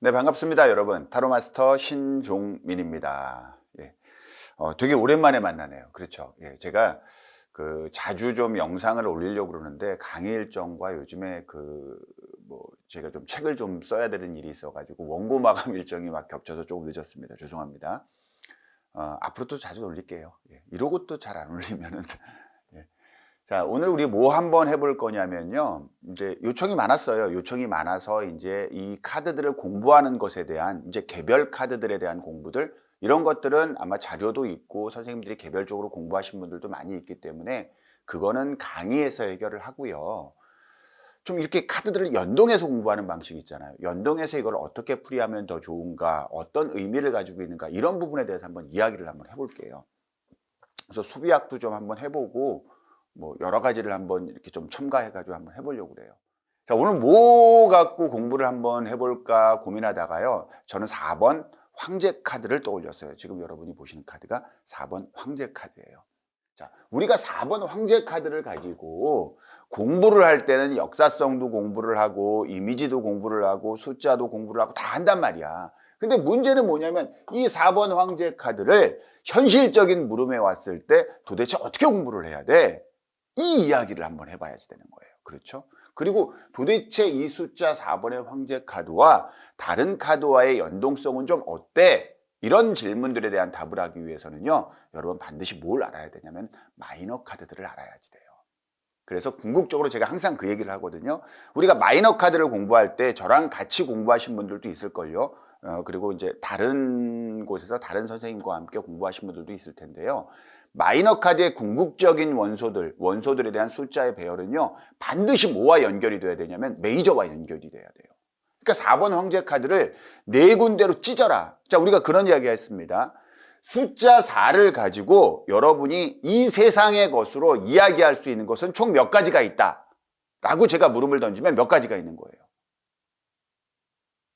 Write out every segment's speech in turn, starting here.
네, 반갑습니다, 여러분. 타로마스터 신종민입니다. 예. 되게 오랜만에 만나네요. 그렇죠. 예, 제가 자주 좀 영상을 올리려고 그러는데 강의 일정과 요즘에 제가 좀 책을 좀 써야 되는 일이 있어가지고 원고 마감 일정이 막 겹쳐서 조금 늦었습니다. 죄송합니다. 앞으로 또 자주 올릴게요. 예. 이러고 또 잘 안 올리면은. 예. 자, 오늘 우리 뭐 한번 해볼 거냐면요. 이제 요청이 많았어요. 요청이 많아서 이제 이 카드들을 공부하는 것에 대한 이제 개별 카드들에 대한 공부들, 이런 것들은 아마 자료도 있고 선생님들이 개별적으로 공부하신 분들도 많이 있기 때문에 그거는 강의에서 해결을 하고요. 좀 이렇게 카드들을 연동해서 공부하는 방식이 있잖아요. 연동해서 이걸 어떻게 풀이하면 더 좋은가, 어떤 의미를 가지고 있는가, 이런 부분에 대해서 한번 이야기를 한번 해볼게요. 그래서 수비학도 좀 한번 해보고 뭐 여러 가지를 한번 이렇게 좀 첨가해가지고 한번 해보려고 그래요. 자, 오늘 뭐 갖고 공부를 한번 해볼까 고민하다가요, 저는 4번 황제 카드를 떠올렸어요. 지금 여러분이 보시는 카드가 4번 황제 카드예요. 자, 우리가 4번 황제 카드를 가지고 공부를 할 때는 역사성도 공부를 하고 이미지도 공부를 하고 숫자도 공부를 하고 다 한단 말이야. 근데 문제는 뭐냐면 이 4번 황제 카드를 현실적인 물음에 왔을 때 도대체 어떻게 공부를 해야 돼? 이 이야기를 한번 해봐야지 되는 거예요. 그렇죠? 그리고 도대체 이 숫자 4번의 황제 카드와 다른 카드와의 연동성은 좀 어때? 이런 질문들에 대한 답을 하기 위해서는요, 여러분 반드시 뭘 알아야 되냐면 마이너 카드들을 알아야지 돼요. 그래서 궁극적으로 제가 항상 그 얘기를 하거든요. 우리가 마이너 카드를 공부할 때 저랑 같이 공부하신 분들도 있을걸요. 그리고 이제 다른 곳에서 다른 선생님과 함께 공부하신 분들도 있을 텐데요. 마이너 카드의 궁극적인 원소들에 대한 숫자의 배열은요, 반드시 뭐와 연결이 돼야 되냐면 메이저와 연결이 돼야 돼요. 그러니까 4번 황제 카드를 네 군데로 찢어라. 자, 우리가 그런 이야기 했습니다. 숫자 4를 가지고 여러분이 이 세상의 것으로 이야기할 수 있는 것은 총 몇 가지가 있다 라고 제가 물음을 던지면 몇 가지가 있는 거예요.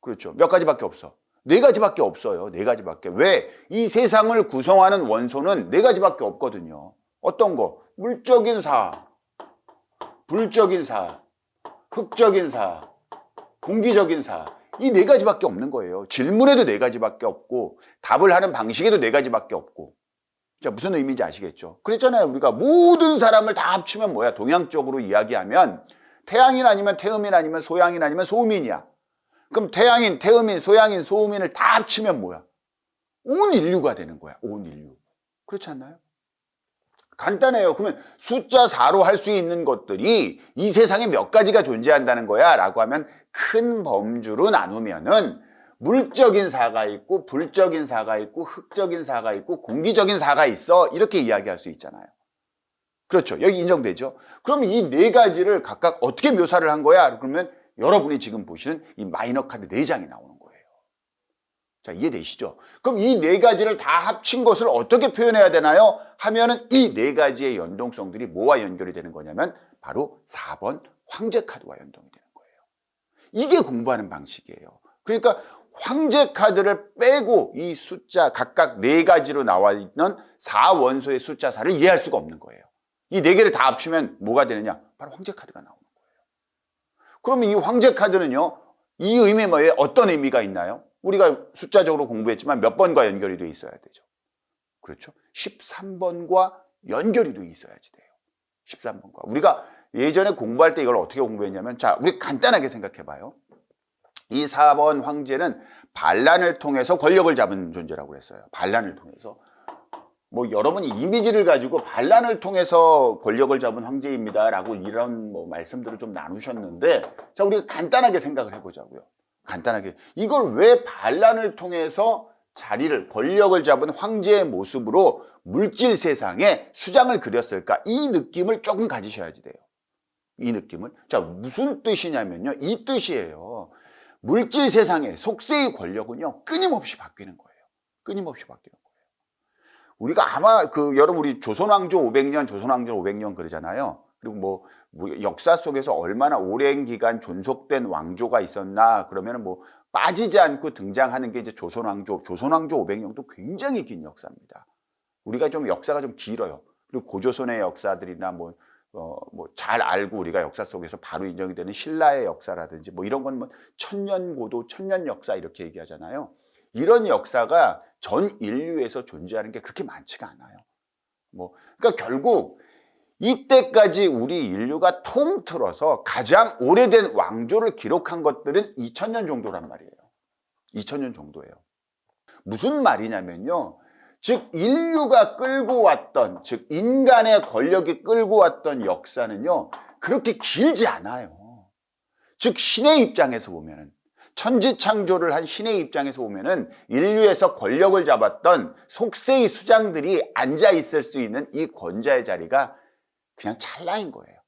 그렇죠. 몇 가지밖에 없어. 네 가지밖에 없어요. 네 가지밖에. 왜? 이 세상을 구성하는 원소는 네 가지밖에 없거든요. 어떤 거? 물적인 사, 불적인 사, 흙적인 사, 공기적인 사. 이 네 가지밖에 없는 거예요. 질문에도 네 가지밖에 없고 답을 하는 방식에도 네 가지밖에 없고. 자, 무슨 의미인지 아시겠죠? 그랬잖아요. 우리가 모든 사람을 다 합치면 뭐야? 동양적으로 이야기하면 태양인 아니면 태음인 아니면 소양인 아니면 소음인이야. 그럼 태양인, 태음인, 소양인, 소음인을 다 합치면 뭐야? 온 인류가 되는 거야. 온 인류. 그렇지 않나요? 간단해요. 그러면 숫자 4로 할 수 있는 것들이 이 세상에 몇 가지가 존재한다는 거야 라고 하면 큰 범주로 나누면은 물적인 사가 있고 불적인 사가 있고 흙적인 사가 있고 공기적인 사가 있어, 이렇게 이야기할 수 있잖아요. 그렇죠. 여기 인정되죠? 그럼 이 네 가지를 각각 어떻게 묘사를 한 거야? 그러면 여러분이 지금 보시는 이 마이너 카드 4장이 나오는 거예요. 자, 이해되시죠? 그럼 이 네 가지를 다 합친 것을 어떻게 표현해야 되나요? 하면은 이 네 가지의 연동성들이 뭐와 연결이 되는 거냐면 바로 4번 황제 카드와 연동이 되는 거예요. 이게 공부하는 방식이에요. 그러니까 황제 카드를 빼고 이 숫자 각각 네 가지로 나와 있는 4원소의 숫자 4를 이해할 수가 없는 거예요. 이 네 개를 다 합치면 뭐가 되느냐? 바로 황제 카드가 나오는 거예요. 그러면 이 황제 카드는요, 이 의미 뭐예요? 어떤 의미가 있나요? 우리가 숫자적으로 공부했지만 몇 번과 연결이 돼 있어야 되죠? 그렇죠? 13번과 연결이 돼 있어야지 돼요. 13번과. 우리가 예전에 공부할 때 이걸 어떻게 공부했냐면, 자, 우리 간단하게 생각해 봐요. 이 4번 황제는 반란을 통해서 권력을 잡은 존재라고 했어요. 반란을 통해서. 뭐 여러분이 이미지를 가지고 반란을 통해서 권력을 잡은 황제입니다 라고 이런 뭐 말씀들을 좀 나누셨는데, 자, 우리가 간단하게 생각을 해보자고요. 간단하게 이걸 왜 반란을 통해서 권력을 잡은 황제의 모습으로 물질 세상에 수장을 그렸을까? 이 느낌을 조금 가지셔야지 돼요. 이 느낌을. 자, 무슨 뜻이냐면요, 이 뜻이에요. 물질 세상의 속세의 권력은요, 끊임없이 바뀌는 거예요. 끊임없이 바뀌는 거예요. 우리가 아마 여러분 우리 조선왕조 500년, 조선왕조 500년 그러잖아요. 그리고 뭐 역사 속에서 얼마나 오랜 기간 존속된 왕조가 있었나 그러면은 뭐 빠지지 않고 등장하는 게 이제 조선왕조 500년도 굉장히 긴 역사입니다. 우리가 좀 역사가 좀 길어요. 그리고 고조선의 역사들이나 뭐 뭐 잘 알고 우리가 역사 속에서 바로 인정이 되는 신라의 역사라든지 뭐 이런 건 뭐 천년고도, 천년역사 이렇게 얘기하잖아요. 이런 역사가 전 인류에서 존재하는 게 그렇게 많지가 않아요. 뭐 그러니까 결국 이때까지 우리 인류가 통틀어서 가장 오래된 왕조를 기록한 것들은 2000년 정도란 말이에요. 2000년 정도예요. 무슨 말이냐면요. 즉 인류가 끌고 왔던, 즉 인간의 권력이 끌고 왔던 역사는요. 그렇게 길지 않아요. 즉 신의 입장에서 보면은, 천지창조를 한 신의 입장에서 보면은 인류에서 권력을 잡았던 속세의 수장들이 앉아 있을 수 있는 이 권자의 자리가 그냥 찰나인 거예요.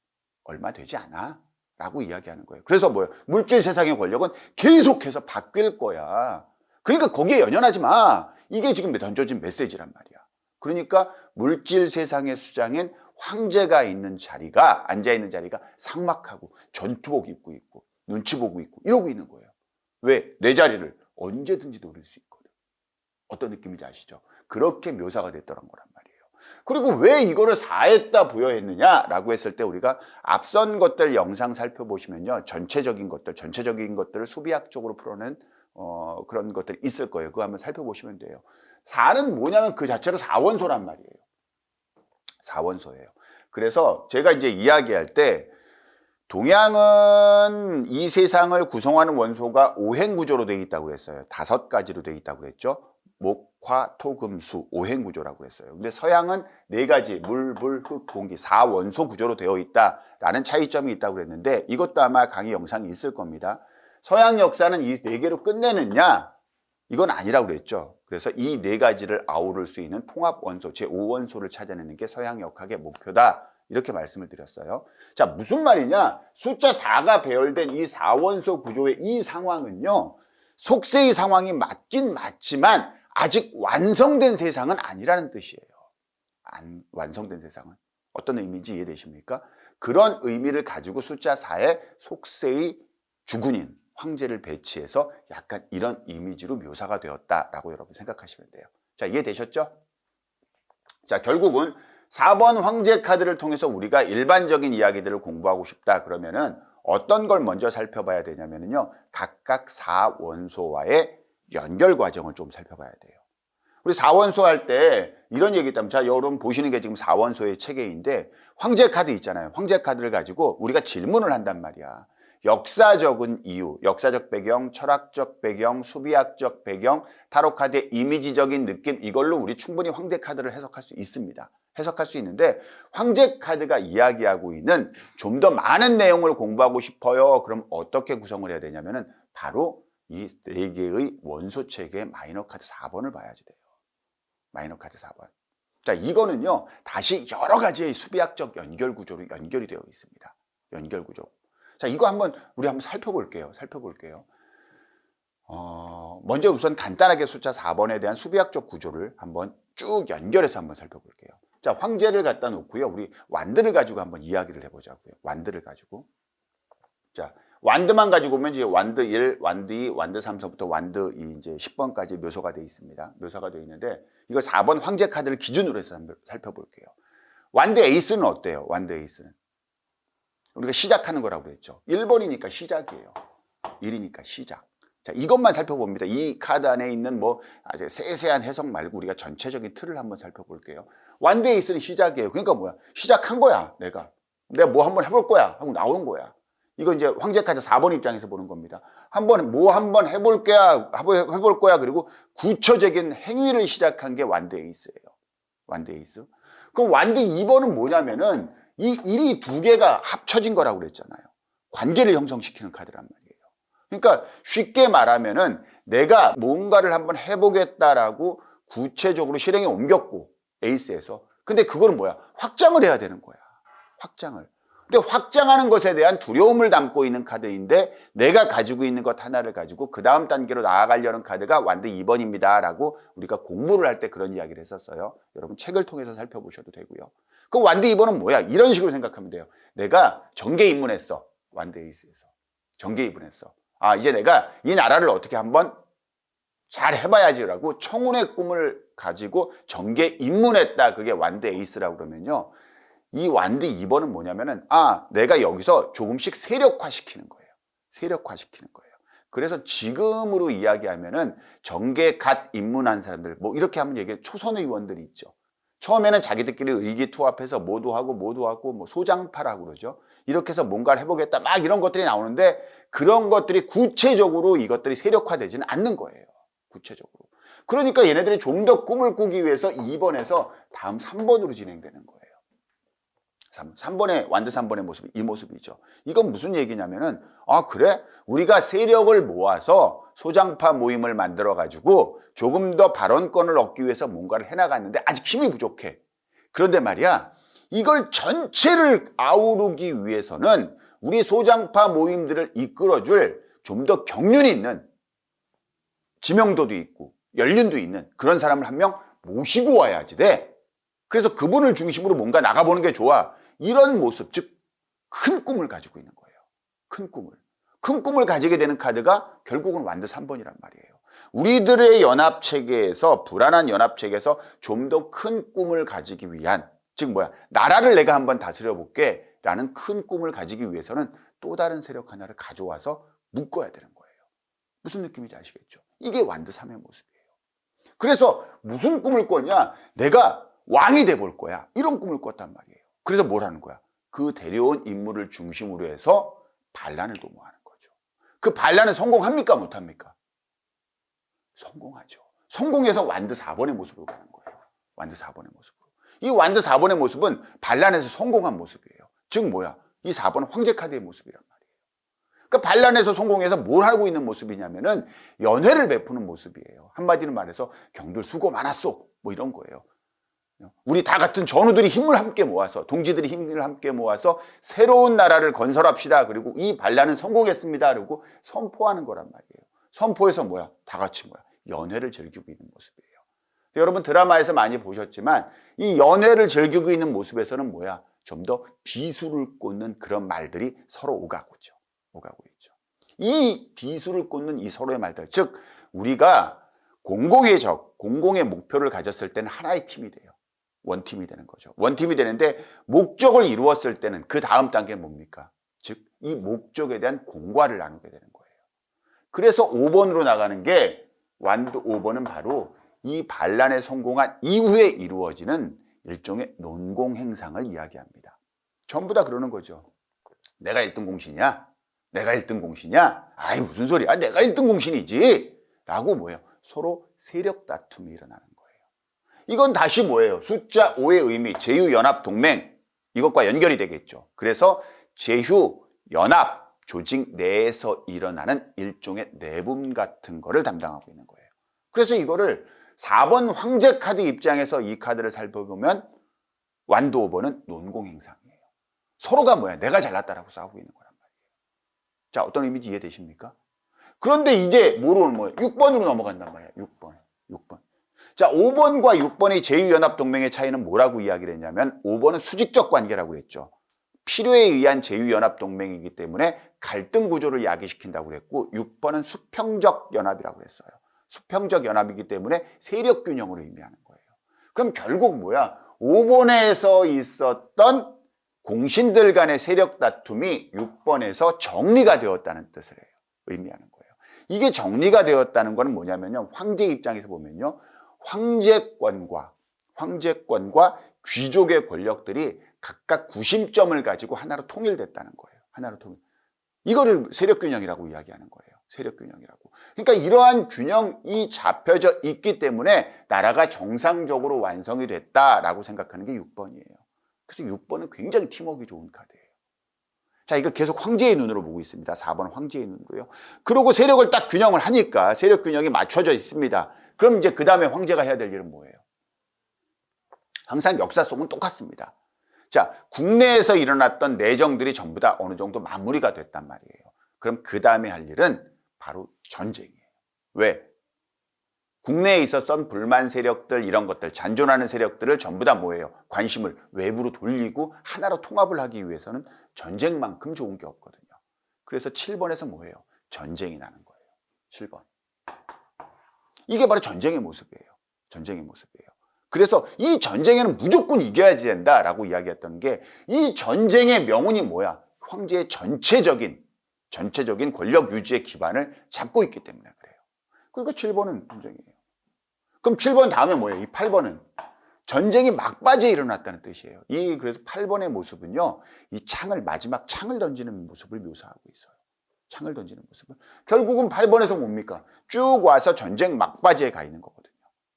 얼마 되지 않아 라고 이야기하는 거예요. 그래서 뭐예요? 물질 세상의 권력은 계속해서 바뀔 거야. 그러니까 거기에 연연하지 마. 이게 지금 던져진 메시지란 말이야. 그러니까 물질 세상의 수장인 황제가 있는 자리가, 앉아있는 자리가 삭막하고 전투복 입고 있고 눈치 보고 있고 이러고 있는 거예요. 왜? 내 자리를 언제든지 노릴 수 있거든. 어떤 느낌인지 아시죠? 그렇게 묘사가 됐더란 거란 말이에요. 그리고 왜 이거를 사했다 부여했느냐라고 했을 때 우리가 앞선 것들 영상 살펴보시면요. 전체적인 것들을 수비학적으로 풀어낸 그런 것들이 있을 거예요. 그거 한번 살펴보시면 돼요. 사는 뭐냐면 그 자체로 사원소란 말이에요. 사원소예요. 그래서 제가 이제 이야기할 때 동양은 이 세상을 구성하는 원소가 오행구조로 되어 있다고 그랬어요. 5가지로 되어 있다고 그랬죠. 목, 화, 토, 금, 수, 오행구조라고 했어요. 근데 서양은 4가지, 물, 불, 흙, 공기, 4원소 구조로 되어 있다라는 차이점이 있다고 그랬는데 이것도 아마 강의 영상이 있을 겁니다. 서양 역사는 이 4개로 끝내느냐? 이건 아니라고 그랬죠. 그래서 이 4가지를 아우를 수 있는 통합원소, 제5원소를 찾아내는 게 서양 역학의 목표다. 이렇게 말씀을 드렸어요. 자, 무슨 말이냐? 숫자 4가 배열된 이 4원소 구조의 이 상황은요. 속세의 상황이 맞긴 맞지만 아직 완성된 세상은 아니라는 뜻이에요. 완성된 세상은. 어떤 의미인지 이해되십니까? 그런 의미를 가지고 숫자 4에 속세의 주군인 황제를 배치해서 약간 이런 이미지로 묘사가 되었다라고 여러분 생각하시면 돼요. 자, 이해되셨죠? 자, 결국은 4번 황제 카드를 통해서 우리가 일반적인 이야기들을 공부하고 싶다 그러면은 어떤 걸 먼저 살펴봐야 되냐면요. 각각 4원소와의 연결 과정을 좀 살펴봐야 돼요. 우리 4원소 할 때 이런 얘기 있다면, 자, 여러분 보시는 게 지금 4원소의 체계인데 황제 카드 있잖아요. 황제 카드를 가지고 우리가 질문을 한단 말이야. 역사적인 이유, 역사적 배경, 철학적 배경, 수비학적 배경, 타로 카드의 이미지적인 느낌, 이걸로 우리 충분히 황제 카드를 해석할 수 있습니다. 해석할 수 있는데 황제 카드가 이야기하고 있는 좀 더 많은 내용을 공부하고 싶어요. 그럼 어떻게 구성을 해야 되냐면은 바로 이 4개의 원소 체계의 마이너 카드 4번을 봐야지 돼요. 마이너 카드 4번. 자, 이거는요. 다시 여러 가지의 수비학적 연결 구조로 연결이 되어 있습니다. 연결 구조. 자, 이거 우리 한번 살펴볼게요. 먼저 우선 간단하게 숫자 4번에 대한 수비학적 구조를 한번 쭉 연결해서 한번 살펴볼게요. 자, 황제를 갖다 놓고요. 우리 완드를 가지고 한번 이야기를 해보자고요. 완드를 가지고. 자, 완드만 가지고 보면 이제 완드 1, 완드 2, 완드 3서부터 완드 2, 이제 10번까지 묘사가 되어 있습니다. 묘사가 되어 있는데 이거 4번 황제 카드를 기준으로 해서 한번 살펴볼게요. 완드 에이스는 어때요? 완드 에이스는. 우리가 시작하는 거라고 그랬죠. 1번이니까 시작이에요. 1이니까 시작. 자, 이것만 살펴봅니다. 이 카드 안에 있는 뭐 아주 세세한 해석 말고 우리가 전체적인 틀을 한번 살펴볼게요. 완드 에이스는 시작이에요. 그러니까 뭐야? 시작한 거야, 내가 뭐 한번 해볼 거야 하고 나오는 거야. 이거 이제 황제 카드 4번 입장에서 보는 겁니다. 한번 해볼 거야. 그리고 구체적인 행위를 시작한 게 완드 에이스예요. 완드 에이스. 그럼 완드 2번은 뭐냐면은 이 1이 2개가 합쳐진 거라고 그랬잖아요. 관계를 형성시키는 카드란 말이에요. 그러니까 쉽게 말하면은 내가 뭔가를 한번 해보겠다라고 구체적으로 실행에 옮겼고 에이스에서. 근데 그거는 뭐야? 확장을 해야 되는 거야. 확장을. 근데 확장하는 것에 대한 두려움을 담고 있는 카드인데 내가 가지고 있는 것 하나를 가지고 그 다음 단계로 나아가려는 카드가 완드 2번입니다 라고 우리가 공부를 할 때 그런 이야기를 했었어요. 여러분 책을 통해서 살펴보셔도 되고요. 그 완드 2번은 뭐야? 이런 식으로 생각하면 돼요. 내가 정계 입문했어. 완드 에이스에서. 정계 입문했어. 아, 이제 내가 이 나라를 어떻게 한번 잘 해봐야지라고 청운의 꿈을 가지고 정계 입문했다. 그게 완드 에이스라고 그러면요. 이 완드 2번은 뭐냐면은 내가 여기서 조금씩 세력화시키는 거예요. 세력화시키는 거예요. 그래서 지금으로 이야기하면은 정계 갓 입문한 사람들, 뭐 이렇게 하면 얘기해 초선 의원들이 있죠. 처음에는 자기들끼리 의기투합해서 모두하고 뭐 소장파라고 그러죠. 이렇게 해서 뭔가를 해보겠다 막 이런 것들이 나오는데 그런 것들이 구체적으로 이것들이 세력화되지는 않는 거예요. 구체적으로. 그러니까 얘네들이 좀 더 꿈을 꾸기 위해서 2번에서 다음 3번으로 진행되는 거예요. 3번의 완드 3번의 모습이 이 모습이죠. 이건 무슨 얘기냐면은 그래? 우리가 세력을 모아서 소장파 모임을 만들어 가지고 조금 더 발언권을 얻기 위해서 뭔가를 해나갔는데 아직 힘이 부족해. 그런데 말이야, 이걸 전체를 아우르기 위해서는 우리 소장파 모임들을 이끌어줄 좀 더 경륜이 있는, 지명도도 있고 연륜도 있는 그런 사람을 한 명 모시고 와야지 돼. 그래서 그분을 중심으로 뭔가 나가보는 게 좋아. 이런 모습, 즉 큰 꿈을 가지고 있는 거예요. 큰 꿈을. 큰 꿈을 가지게 되는 카드가 결국은 완드 3번이란 말이에요. 우리들의 연합체계에서, 불안한 연합체계에서 좀 더 큰 꿈을 가지기 위한, 즉 나라를 내가 한번 다스려 볼게 라는 큰 꿈을 가지기 위해서는 또 다른 세력 하나를 가져와서 묶어야 되는 거예요. 무슨 느낌인지 아시겠죠? 이게 완드 3의 모습이에요. 그래서 무슨 꿈을 꿨냐? 내가 왕이 돼볼 거야. 이런 꿈을 꿨단 말이에요. 그래서 뭘 하는 거야? 그 데려온 인물을 중심으로 해서 반란을 도모하는 거죠. 그 반란은 성공합니까? 못합니까? 성공하죠. 성공해서 완드 4번의 모습으로 가는 거예요. 완드 4번의 모습으로. 이 완드 4번의 모습은 반란에서 성공한 모습이에요. 즉 이 4번은 황제 카드의 모습이란 말이에요. 그러니까 반란에서 성공해서 뭘 하고 있는 모습이냐면은 연회를 베푸는 모습이에요. 한마디로 말해서 경들 수고 많았소. 뭐 이런 거예요. 우리 다 같은 전우들이 힘을 함께 모아서, 동지들이 힘을 함께 모아서 새로운 나라를 건설합시다. 그리고 이 반란은 성공했습니다. 그리고 선포하는 거란 말이에요. 선포해서 다 같이 연회를 즐기고 있는 모습이에요. 여러분 드라마에서 많이 보셨지만 이 연회를 즐기고 있는 모습에서는 좀 더 비수를 꽂는 그런 말들이 서로 오가고 있죠. 이 비수를 꽂는 이 서로의 말들, 즉 우리가 공공의 적, 공공의 목표를 가졌을 때는 하나의 팀이 돼요. 원팀이 되는 거죠. 원팀이 되는데 목적을 이루었을 때는 그 다음 단계는 뭡니까? 즉 이 목적에 대한 공과를 나누게 되는 거예요. 그래서 5번으로 나가는 게 완드 5번은 바로 이 반란에 성공한 이후에 이루어지는 일종의 논공 행상을 이야기합니다. 전부 다 그러는 거죠. 내가 1등 공신이야? 내가 1등 공신이야? 아이 무슨 소리야? 내가 1등 공신이지? 라고 서로 세력 다툼이 일어나는 거예요. 이건 다시 숫자 5의 의미, 제휴연합동맹, 이것과 연결이 되겠죠. 그래서 제휴연합 조직 내에서 일어나는 일종의 내분 같은 거를 담당하고 있는 거예요. 그래서 이거를 4번 황제 카드 입장에서 이 카드를 살펴보면 완드 5번은 논공행상이에요. 서로가 내가 잘났다라고 싸우고 있는 거란 말이에요. 자, 어떤 의미인지 이해되십니까? 그런데 이제 뭐로 6번으로 넘어간단 말이에요. 6번. 자, 5번과 6번의 제휴연합동맹의 차이는 뭐라고 이야기를 했냐면 5번은 수직적 관계라고 그랬죠. 필요에 의한 제휴연합동맹이기 때문에 갈등 구조를 야기시킨다고 그랬고 6번은 수평적 연합이라고 그랬어요. 수평적 연합이기 때문에 세력 균형을 의미하는 거예요. 그럼 결국 5번에서 있었던 공신들 간의 세력 다툼이 6번에서 정리가 되었다는 뜻을 해요. 의미하는 거예요. 이게 정리가 되었다는 건 뭐냐면요. 황제 입장에서 보면요. 황제권과 귀족의 권력들이 각각 구심점을 가지고 하나로 통일됐다는 거예요. 하나로 통일. 이거를 세력균형이라고 이야기하는 거예요. 세력균형이라고. 그러니까 이러한 균형이 잡혀져 있기 때문에 나라가 정상적으로 완성이 됐다라고 생각하는 게 6번이에요. 그래서 6번은 굉장히 팀워크가 좋은 카드예요. 자, 이거 계속 황제의 눈으로 보고 있습니다. 4번은 황제의 눈으로요. 그리고 세력을 딱 균형을 하니까 세력 균형이 맞춰져 있습니다. 그럼 이제 그 다음에 황제가 해야 될 일은 뭐예요? 항상 역사 속은 똑같습니다. 자, 국내에서 일어났던 내정들이 전부 다 어느 정도 마무리가 됐단 말이에요. 그럼 그 다음에 할 일은 바로 전쟁이에요. 왜? 국내에 있었던 불만 세력들 이런 것들, 잔존하는 세력들을 전부 다 관심을 외부로 돌리고 하나로 통합을 하기 위해서는 전쟁만큼 좋은 게 없거든요. 그래서 7번에서 전쟁이 나는 거예요. 7번. 이게 바로 전쟁의 모습이에요. 전쟁의 모습이에요. 그래서 이 전쟁에는 무조건 이겨야지 된다라고 이야기했던 게 이 전쟁의 명운이 뭐야? 황제의 전체적인 권력 유지의 기반을 잡고 있기 때문에 그래요. 그러니까 7번은 전쟁이에요. 그럼 7번 다음에 뭐예요? 이 8번은 전쟁이 막바지에 일어났다는 뜻이에요. 그래서 8번의 모습은요, 이 마지막 창을 던지는 모습을 묘사하고 있어요. 창을 던지는 모습을. 결국은 8번에서 뭡니까? 쭉 와서 전쟁 막바지에 가 있는 거거든요.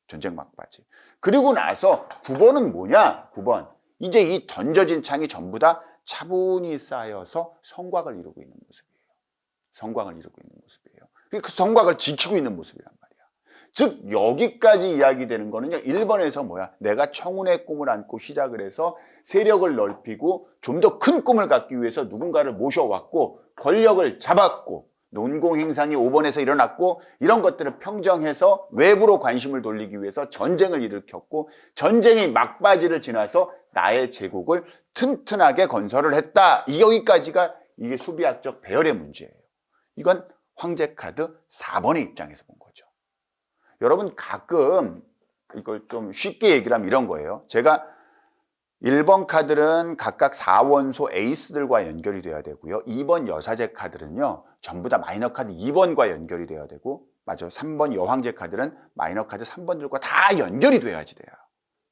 전쟁 막바지. 그리고 나서 9번은 뭐냐? 9번. 이제 이 던져진 창이 전부 다 차분히 쌓여서 성곽을 이루고 있는 모습이에요. 성곽을 이루고 있는 모습이에요. 그 성곽을 지키고 있는 모습이란 말이에요. 즉 여기까지 이야기되는 거는요, 1번에서 뭐야? 내가 청운의 꿈을 안고 시작을 해서 세력을 넓히고 좀 더 큰 꿈을 갖기 위해서 누군가를 모셔왔고 권력을 잡았고 논공행상이 5번에서 일어났고 이런 것들을 평정해서 외부로 관심을 돌리기 위해서 전쟁을 일으켰고 전쟁이 막바지를 지나서 나의 제국을 튼튼하게 건설을 했다. 여기까지가 이게 수비학적 배열의 문제예요. 이건 황제 카드 4번의 입장에서 본 거죠. 여러분 가끔 이걸 좀 쉽게 얘기를 하면 이런 거예요. 제가 1번 카드는 각각 4원소 에이스들과 연결이 돼야 되고요. 2번 여사제 카드는요, 전부 다 마이너 카드 2번과 연결이 돼야 되고, 맞아요. 3번 여황제 카드는 마이너 카드 3번들과 다 연결이 돼야지 돼요.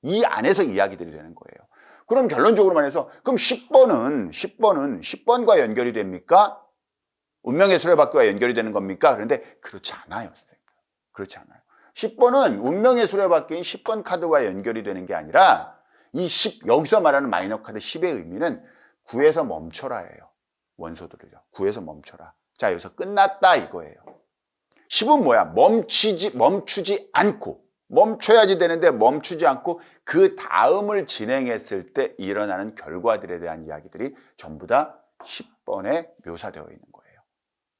이 안에서 이야기들이 되는 거예요. 그럼 결론적으로 말해서, 그럼 10번과 연결이 됩니까? 운명의 수레바퀴와 연결이 되는 겁니까? 그런데 그렇지 않아요, 선생님. 그렇지 않아요. 10번은 운명의 수레바퀴인 10번 카드와 연결이 되는 게 아니라 이 10, 여기서 말하는 마이너 카드 10의 의미는 9에서 멈춰라예요. 원소들을요. 9에서 멈춰라. 자, 여기서 끝났다 이거예요. 10은 뭐야? 멈추지 않고, 멈춰야지 되는데 멈추지 않고 그 다음을 진행했을 때 일어나는 결과들에 대한 이야기들이 전부 다 10번에 묘사되어 있는 거예요.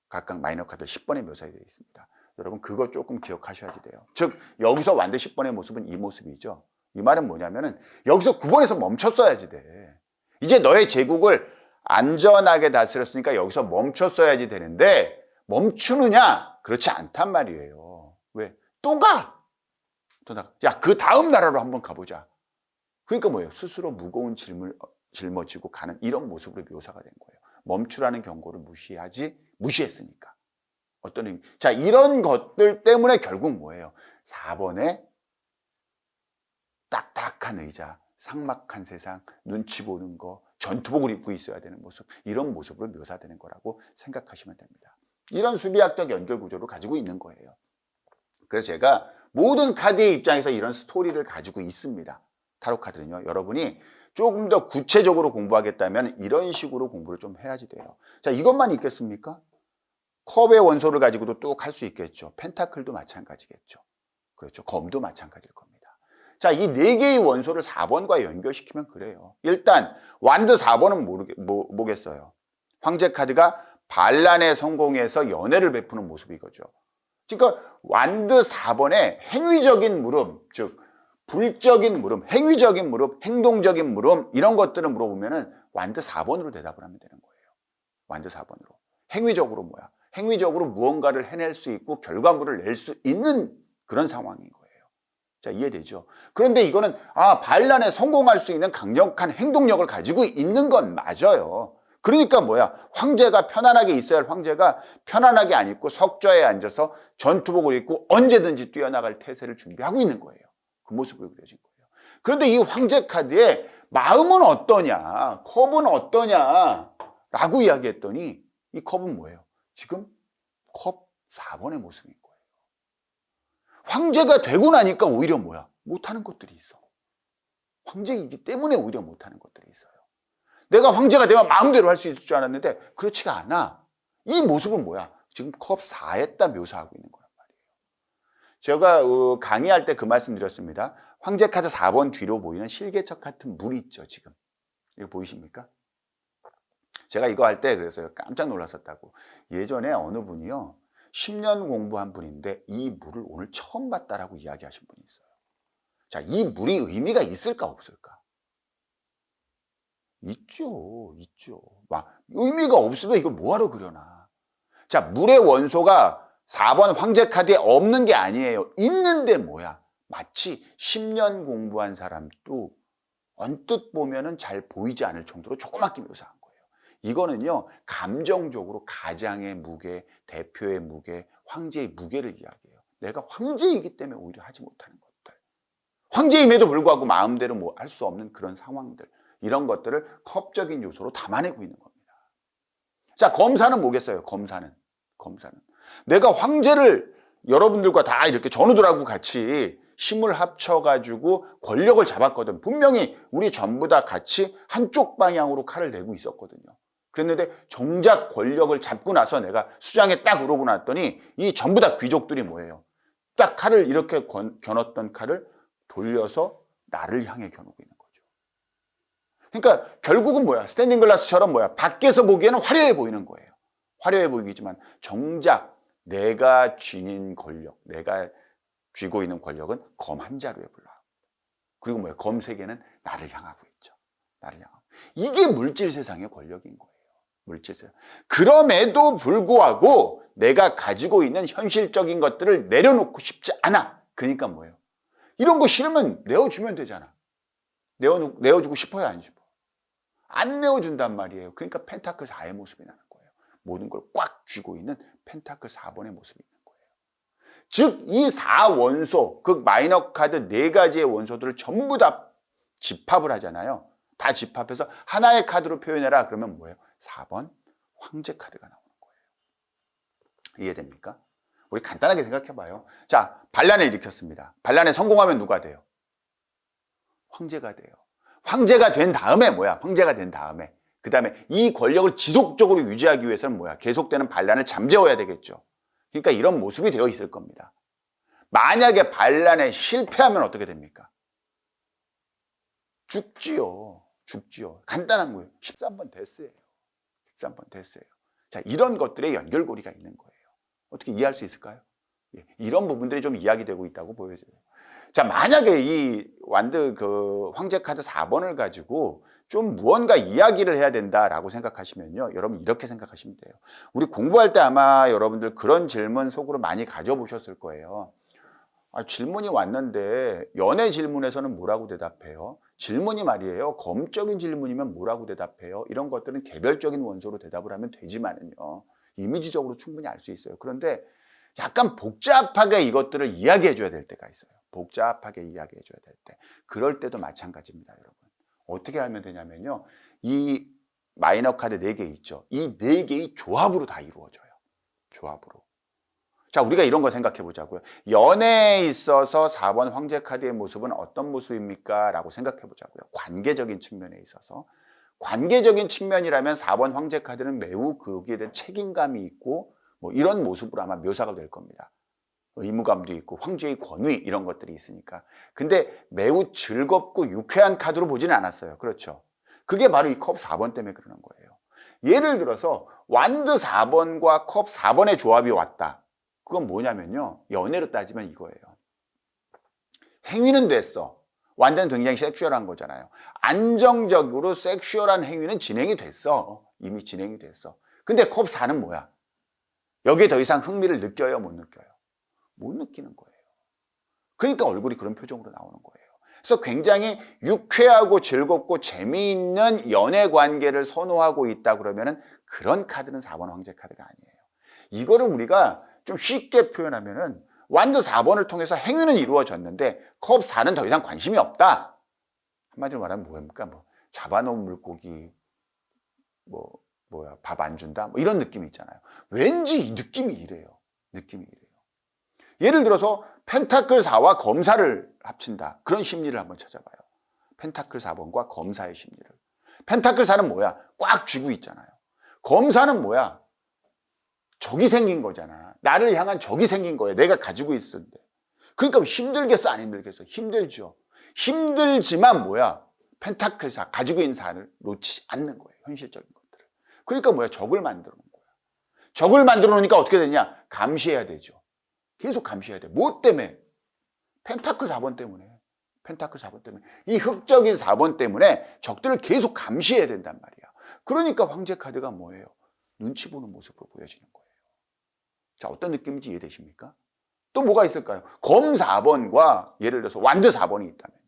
각각 마이너 카드 10번에 묘사되어 있습니다. 여러분 그거 조금 기억하셔야지 돼요. 즉 여기서 완드 10번의 모습은 이 모습이죠. 이 말은 뭐냐면은 여기서 9번에서 멈췄어야지 돼. 이제 너의 제국을 안전하게 다스렸으니까 여기서 멈췄어야지 되는데 멈추느냐? 그렇지 않단 말이에요. 왜? 또 가! 또 나가. 야, 그 다음 나라로 한번 가보자. 그러니까 뭐예요? 스스로 무거운 짐을 짊어지고 가는 이런 모습으로 묘사가 된 거예요. 멈추라는 경고를 무시했으니까. 어떤 의미? 자, 이런 것들 때문에 결국 뭐예요? 4번에 딱딱한 의자, 삭막한 세상, 눈치 보는 거, 전투복을 입고 있어야 되는 모습, 이런 모습으로 묘사되는 거라고 생각하시면 됩니다. 이런 수비학적 연결 구조를 가지고 있는 거예요. 그래서 제가 모든 카드의 입장에서 이런 스토리를 가지고 있습니다. 타로 카드는요. 여러분이 조금 더 구체적으로 공부하겠다면 이런 식으로 공부를 좀 해야지 돼요. 자, 이것만 있겠습니까? 컵의 원소를 가지고도 뚝 할 수 있겠죠. 펜타클도 마찬가지겠죠. 그렇죠. 검도 마찬가지일 겁니다. 자, 이 4개의 원소를 4번과 연결시키면 그래요. 일단 완드 4번은 뭐겠어요? 황제 카드가 반란에 성공해서 연애를 베푸는 모습이거죠. 그러니까 완드 4번에 행위적인 물음, 즉 불적인 물음, 행위적인 물음, 행동적인 물음 이런 것들을 물어보면은 완드 4번으로 대답을 하면 되는 거예요. 완드 4번으로. 행위적으로 뭐야? 행위적으로 무언가를 해낼 수 있고 결과물을 낼 수 있는 그런 상황인 거예요. 자, 이해되죠? 그런데 이거는 반란에 성공할 수 있는 강력한 행동력을 가지고 있는 건 맞아요. 그러니까 뭐야? 황제가 편안하게 있어야 할 황제가 편안하게 안 있고 석좌에 앉아서 전투복을 입고 언제든지 뛰어나갈 태세를 준비하고 있는 거예요. 그 모습을 그려진 거예요. 그런데 이 황제 카드의 마음은 어떠냐? 컵은 어떠냐? 라고 이야기했더니 이 컵은 뭐예요? 지금 컵 4번의 모습인 거예요. 황제가 되고 나니까 오히려 뭐야? 못하는 것들이 있어. 황제이기 때문에 오히려 못하는 것들이 있어요. 내가 황제가 되면 마음대로 할 수 있을 줄 알았는데 그렇지가 않아. 이 모습은 뭐야? 지금 컵 4에다 묘사하고 있는 거란 말이에요. 제가 강의할 때 그 말씀 드렸습니다. 황제 카드 4번 뒤로 보이는 실개척 같은 물이 있죠, 지금. 이거 보이십니까? 제가 이거 할 때 그래서 깜짝 놀랐었다고. 예전에 어느 분이요. 10년 공부한 분인데 이 물을 오늘 처음 봤다라고 이야기하신 분이 있어요. 자, 이 물이 의미가 있을까 없을까? 있죠. 의미가 없으면 이걸 뭐하러 그려놔. 자, 물의 원소가 4번 황제 카드에 없는 게 아니에요. 있는데 뭐야? 마치 10년 공부한 사람도 언뜻 보면은 잘 보이지 않을 정도로 조그맣게 묘사한 거예요. 이거는요, 감정적으로 가장의 무게, 대표의 무게, 황제의 무게를 이야기해요. 내가 황제이기 때문에 오히려 하지 못하는 것들. 황제임에도 불구하고 마음대로 뭐 할 수 없는 그런 상황들. 이런 것들을 컵적인 요소로 담아내고 있는 겁니다. 자, 검사는 뭐겠어요? 검사는. 내가 황제를 여러분들과 다 이렇게 전우들하고 같이 힘을 합쳐가지고 권력을 잡았거든. 분명히 우리 전부 다 같이 한쪽 방향으로 칼을 내고 있었거든요. 그랬는데 정작 권력을 잡고 나서 내가 수장에 딱 오르고 났더니 이 전부 다 귀족들이 뭐예요? 딱 칼을 이렇게 겨눴던 칼을 돌려서 나를 향해 겨누고 있는 거죠. 그러니까 결국은 뭐야? 스탠딩 글라스처럼 뭐야? 밖에서 보기에는 화려해 보이는 거예요. 화려해 보이지만 정작 내가 지닌 권력, 내가 쥐고 있는 권력은 검 한 자루에 불과합니다. 그리고 뭐예요? 검 세 개는 나를 향하고 있죠. 나를 향하고. 이게 물질 세상의 권력인 거예요. 물질 세상. 그럼에도 불구하고 내가 가지고 있는 현실적인 것들을 내려놓고 싶지 않아. 그러니까 뭐예요? 이런 거 싫으면 내어주면 되잖아. 내어주고 싶어요, 안 싶어? 안 내어준단 말이에요. 그러니까 펜타클 4의 모습이 나는 거예요. 모든 걸 꽉 쥐고 있는 펜타클 4번의 모습이 있는 거예요. 즉, 이 4원소, 그 마이너 카드 4가지의 원소들을 전부 다 집합을 하잖아요. 다 집합해서 하나의 카드로 표현해라. 그러면 뭐예요? 4번 황제 카드가 나오는 거예요. 이해됩니까? 우리 간단하게 생각해봐요. 자, 반란을 일으켰습니다. 반란에 성공하면 누가 돼요? 황제가 돼요. 황제가 된 다음에 뭐야? 황제가 된 다음에 그 다음에 이 권력을 지속적으로 유지하기 위해서는 뭐야? 계속되는 반란을 잠재워야 되겠죠. 그러니까 이런 모습이 되어 있을 겁니다. 만약에 반란에 실패하면 어떻게 됩니까? 죽지요. 간단한 거예요. 13번 데스예요. 13번 데스예요. 자, 이런 것들의 연결고리가 있는 거예요. 어떻게 이해할 수 있을까요? 예, 이런 부분들이 좀 이야기되고 있다고 보여져요. 자, 만약에 이 완드 그 황제 카드 4번을 가지고 좀 무언가 이야기를 해야 된다라고 생각하시면요. 여러분 이렇게 생각하시면 돼요. 우리 공부할 때 아마 여러분들 그런 질문 속으로 많이 가져보셨을 거예요. 질문이 왔는데 연애 질문에서는 뭐라고 대답해요? 질문이 말이에요. 검적인 질문이면 뭐라고 대답해요? 이런 것들은 개별적인 원소로 대답을 하면 되지만은요. 이미지적으로 충분히 알 수 있어요. 그런데 약간 복잡하게 이것들을 이야기해 줘야 될 때가 있어요. 복잡하게 이야기해 줘야 될 때. 그럴 때도 마찬가지입니다, 여러분. 어떻게 하면 되냐면요. 이 마이너 카드 4개 있죠. 이 4개의 조합으로 다 이루어져요. 조합으로. 자, 우리가 이런 거 생각해 보자고요. 연애에 있어서 4번 황제 카드의 모습은 어떤 모습입니까? 라고 생각해 보자고요. 관계적인 측면에 있어서. 관계적인 측면이라면 4번 황제 카드는 매우 거기에 대한 책임감이 있고 뭐 이런 모습으로 아마 묘사가 될 겁니다. 의무감도 있고 황제의 권위 이런 것들이 있으니까. 근데 매우 즐겁고 유쾌한 카드로 보지는 않았어요. 그렇죠. 그게 바로 이 컵 4번 때문에 그러는 거예요. 예를 들어서 완드 4번과 컵 4번의 조합이 왔다. 그건 뭐냐면요. 연애로 따지면 이거예요. 행위는 됐어. 완전 굉장히 섹슈얼한 거잖아요. 안정적으로 섹슈얼한 행위는 진행이 됐어. 이미 진행이 됐어. 근데 컵 4는 뭐야? 여기에 더 이상 흥미를 느껴요? 못 느껴요? 못 느끼는 거예요. 그러니까 얼굴이 그런 표정으로 나오는 거예요. 그래서 굉장히 유쾌하고 즐겁고 재미있는 연애 관계를 선호하고 있다 그러면은 그런 카드는 4번 황제 카드가 아니에요. 이거를 우리가 좀 쉽게 표현하면은 완드 4번을 통해서 행위는 이루어졌는데 컵 4는 더 이상 관심이 없다. 한마디로 말하면 뭐입니까? 뭐 잡아놓은 물고기 밥 안 준다? 뭐 이런 느낌이 있잖아요. 왠지 이 느낌이 이래요. 느낌이 이래요. 예를 들어서 펜타클 4와 검사를 합친다. 그런 심리를 한번 찾아봐요. 펜타클 4번과 검사의 심리를. 펜타클 4는 뭐야? 꽉 쥐고 있잖아요. 검사는 뭐야? 적이 생긴 거잖아. 나를 향한 적이 생긴 거예요. 내가 가지고 있었는데. 그러니까 힘들겠어? 안 힘들겠어? 힘들죠. 힘들지만 뭐야? 펜타클 4, 가지고 있는 4를 놓지 않는 거예요. 현실적인 것들을. 그러니까 뭐야? 적을 만들어 놓은 거야. 적을 만들어 놓으니까 어떻게 되냐? 감시해야 되죠. 계속 감시해야 돼. 뭐 때문에? 펜타클 4번 때문에. 펜타클 4번 때문에. 이 흑적인 4번 때문에 적들을 계속 감시해야 된단 말이야. 그러니까 황제 카드가 뭐예요? 눈치 보는 모습으로 보여지는 거예요. 자, 어떤 느낌인지 이해되십니까? 또 뭐가 있을까요? 검 4번과 예를 들어서 완드 4번이 있다면요.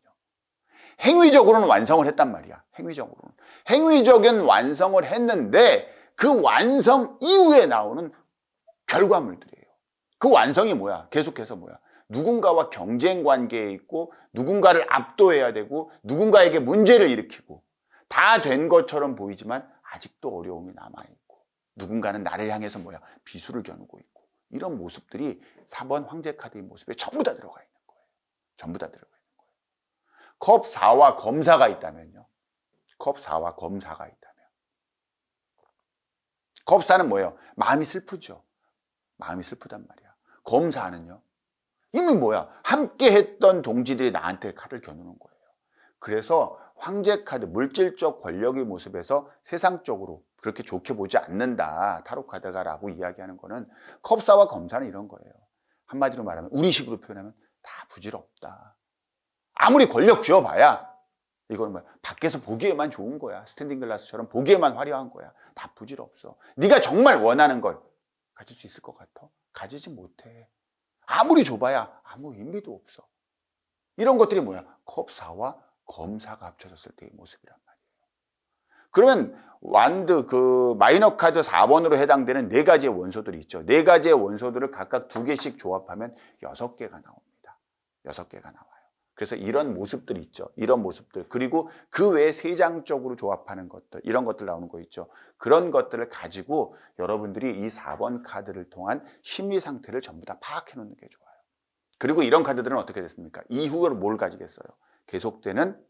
행위적으로는 완성을 했단 말이야. 행위적으로는. 행위적인 완성을 했는데 그 완성 이후에 나오는 결과물들이에요. 그 완성이 뭐야? 계속해서 뭐야? 누군가와 경쟁 관계에 있고 누군가를 압도해야 되고 누군가에게 문제를 일으키고 다 된 것처럼 보이지만 아직도 어려움이 남아있고 누군가는 나를 향해서 뭐야? 비수를 겨누고 있고 이런 모습들이 4번 황제 카드의 모습에 전부 다 들어가 있는 거예요. 전부 다 들어가 있는 거예요. 컵 4와 검사가 있다면요. 컵 4와 검사가 있다면 컵 4는 뭐예요? 마음이 슬프죠. 마음이 슬프단 말이야. 검 4는요. 이미 뭐야? 함께 했던 동지들이 나한테 칼을 겨누는 거예요. 그래서 황제 카드, 물질적 권력의 모습에서 세상적으로 그렇게 좋게 보지 않는다. 타로 카드가 라고 이야기하는 거는 컵사와 검사는 이런 거예요. 한마디로 말하면 우리식으로 표현하면 다 부질없다. 아무리 권력 쥐어봐야 이거는 뭐야? 밖에서 보기에만 좋은 거야. 스탠딩 글라스처럼 보기에만 화려한 거야. 다 부질없어. 네가 정말 원하는 걸 가질 수 있을 것 같아? 가지지 못해. 아무리 줘봐야 아무 의미도 없어. 이런 것들이 뭐야? 컵사와 검사가 합쳐졌을 때의 모습이란 말이에요. 그러면 완드 그 마이너 카드 4번으로 해당되는 4가지의 원소들이 있죠. 4가지의 원소들을 각각 2개씩 조합하면 6개가 나옵니다. 6개가 나와요. 그래서 이런 모습들이 있죠. 이런 모습들. 그리고 그 외에 세장적으로 조합하는 것들. 이런 것들 나오는 거 있죠. 그런 것들을 가지고 여러분들이 이 4번 카드를 통한 심리 상태를 전부 다 파악해 놓는 게 좋아요. 그리고 이런 카드들은 어떻게 됐습니까? 이후로 뭘 가지겠어요? 계속되는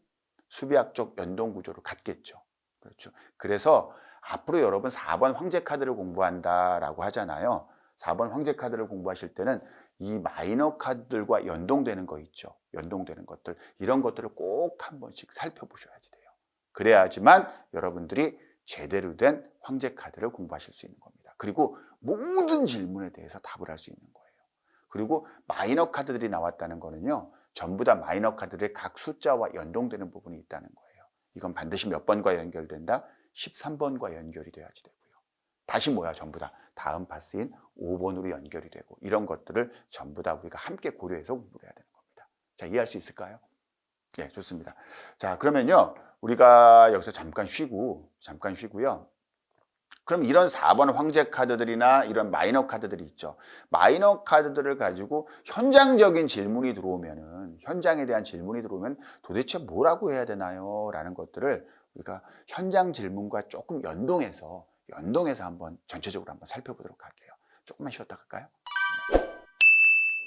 수비학적 연동 구조를 갖겠죠. 그렇죠. 그래서 앞으로 여러분 4번 황제 카드를 공부한다라고 하잖아요. 4번 황제 카드를 공부하실 때는 이 마이너 카드들과 연동되는 거 있죠. 연동되는 것들. 이런 것들을 꼭 한 번씩 살펴보셔야지 돼요. 그래야지만 여러분들이 제대로 된 황제 카드를 공부하실 수 있는 겁니다. 그리고 모든 질문에 대해서 답을 할 수 있는 거예요. 그리고 마이너 카드들이 나왔다는 거는요. 전부 다 마이너 카드들의 각 숫자와 연동되는 부분이 있다는 거예요. 이건 반드시 몇 번과 연결된다? 13번과 연결이 돼야지 되고요. 다시 뭐야? 전부 다 다음 파스인 5번으로 연결이 되고 이런 것들을 전부 다 우리가 함께 고려해서 공부를 해야 되는 겁니다. 자, 이해할 수 있을까요? 네, 좋습니다. 자, 그러면요. 우리가 여기서 잠깐 쉬고요. 그럼 이런 4번 황제 카드들이나 이런 마이너 카드들이 있죠. 마이너 카드들을 가지고 현장적인 질문이 들어오면은, 현장에 대한 질문이 들어오면 도대체 뭐라고 해야 되나요? 라는 것들을 우리가 현장 질문과 조금 연동해서 한번 전체적으로 한번 살펴보도록 할게요. 조금만 쉬었다 갈까요?